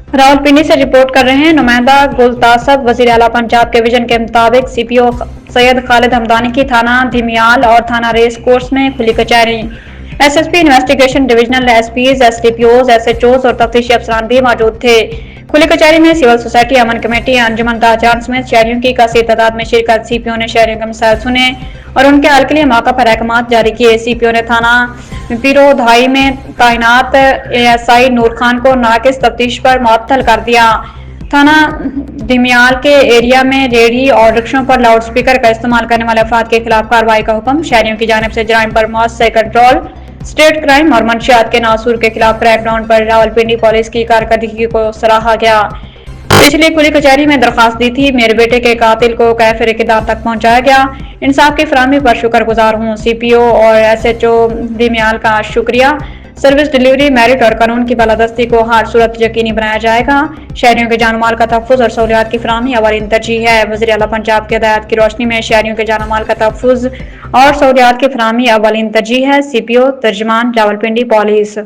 रावलपिंडी से रिपोर्ट कर रहे हैं नुमाइंदा गुलतासब। वजीर आला पंजाब के विजन के मुताबिक सीपीओ सैयद खालिद हमदानी की थाना धिमियाल और थाना रेस कोर्स में खुली कचहरी। SSP investigation, divisional SPs, SDPOs, SHOs और तफ्तीशी अफसरान भी मौजूद थे। खुली कचहरी में सिविल सोसाइटी, अमन कमेटी, अंजुमन ताजान समेत शहरियों की कसीर तादाद में शिरकत। सीपीओ ने शहरियों के मसाइल सुने और उनके हल के लिए मौका पर अहकामात जारी किए। सीपीओ ने थाना पीरोधाई में तैनात एएसआई नूर खान को नाकिस तफ्तीश पर मुअत्तल कर दिया। थाना धिमियाल के एरिया में रेहड़ी और रिक्शों पर लाउड स्पीकर का इस्तेमाल करने वाले अफराद के खिलाफ कार्रवाई का हुक्म। शहरियों की जानिब से जराइम पर मौत कंट्रोल, स्टेट क्राइम और मंशियात के नासूर के खिलाफ क्रैकडाउन पर रावलपिंडी पुलिस की कारकर्दगी को सराहा गया। पिछली खुली कचहरी में दरखास्त दी थी, मेरे बेटे के कातिल को कैफ इक़्तिदार तक पहुंचाया गया। इंसाफ की फराहमी पर शुक्रगुजार हूँ। सीपीओ और एसएचओ धिमियाल का शुक्रिया। सर्विस डिलीवरी, मेरिट और कानून की बालादस्ती को हर सूरत यकीनी बनाया जाएगा। शहरियों के जान माल का तहफ़्फ़ुज़ और सहूलियात की फराहमी अवलीन तरजीह है। वज़ीर आला पंजाब की हिदायत की रोशनी में शहरियों के जान माल का तहफ़्फ़ुज़ और सहूलियात की फराहमी अवलीन तरजीह है। सीपीओ तर्जमान, रावलपिंडी पुलिस।